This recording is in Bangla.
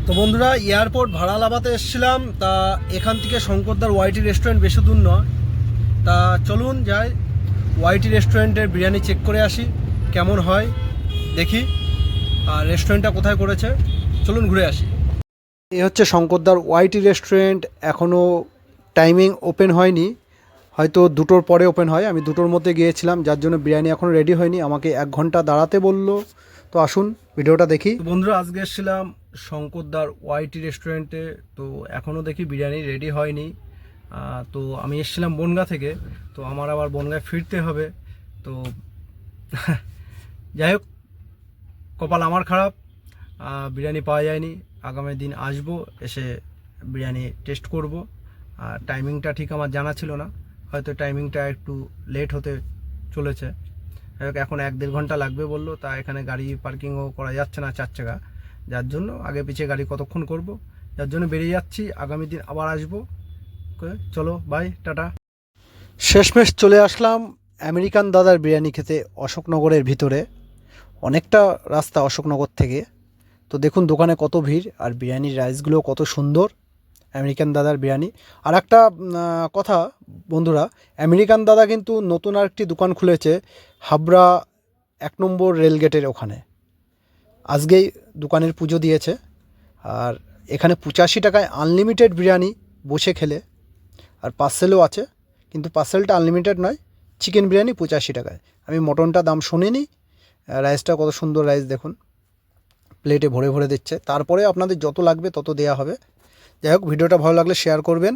তো বন্ধুরা, এয়ারপোর্ট ভাড়া লাভাতে এসেছিলাম। তা এখান থেকে শঙ্করদার ওয়াইটি রেস্টুরেন্ট বেশি দূর নয়। তা চলুন যাই, ওয়াইটি রেস্টুরেন্টের বিরিয়ানি চেক করে আসি কেমন হয় দেখি, আর রেস্টুরেন্টটা কোথায় করেছে চলুন ঘুরে আসি। এ হচ্ছে শঙ্করদার ওয়াইটি রেস্টুরেন্ট। এখনও টাইমিং ওপেন হয়নি, হয়তো 2টোর পরে ওপেন হয়। আমি 2টোর মধ্যে গিয়েছিলাম, যার জন্য বিরিয়ানি এখনও রেডি হয়নি। আমাকে 1 ঘন্টা দাঁড়াতে বললো। তো আসুন ভিডিওটা দেখি। বন্ধুরা, আজকে এসেছিলাম শঙ্করদার ওয়াইটি রেস্টুরেন্টে। তো এখনও দেখি বিরিয়ানি রেডি হয়নি। তো আমি এসেছিলাম বনগাঁ থেকে, তো আমার আবার বনগাঁয় ফিরতে হবে। তো যাই হোক, কপাল আমার খারাপ, বিরিয়ানি পাওয়া যায়নি। আগামী দিন আসবো, এসে বিরিয়ানি টেস্ট করব। আর টাইমিংটা ঠিক আমার জানা ছিল না, হয়তো টাইমিংটা একটু লেট হতে চলেছে। এখন 1-1.5 ঘন্টা লাগবে বললো। তা এখানে গাড়ি পার্কিংও করা যাচ্ছে না 4 চাকা, যার জন্য আগে পিছিয়ে গাড়ি কতক্ষণ করব, যার জন্য বেরিয়ে যাচ্ছি। আগামী দিন আবার আসবো। চলো বাই, টাটা। শেষমেশ চলে আসলাম আমেরিকান দাদার বিরিয়ানি খেতে, অশোকনগরের ভিতরে। অনেকটা রাস্তা অশোকনগর থেকে। তো দেখুন দোকানে কত ভিড়, আর বিরিয়ানির রাইসগুলো কত সুন্দর। আমেরিকান দাদার বিরিয়ানি। আর একটা কথা বন্ধুরা, আমেরিকান দাদা কিন্তু নতুন আরেকটি দোকান খুলেছে হাবড়া 1 নম্বর রেলগেটের ওখানে। আজকেই দোকানের পুজো দিয়েছে। আর এখানে 85 টাকায় আনলিমিটেড বিরিয়ানি বসে খেলে, আর পার্সেলও আছে, কিন্তু পার্সেলটা আনলিমিটেড নয়। চিকেন বিরিয়ানি 85 টাকায়। আমি মটনটা দাম শুনিনি। রাইসটা কত সুন্দর রাইস দেখুন, প্লেটে ভরে ভরে দিচ্ছে। তারপরে আপনাদের যত লাগবে তত দেয়া হবে। যাই হোক, ভিডিওটা ভালো লাগলে শেয়ার করবেন।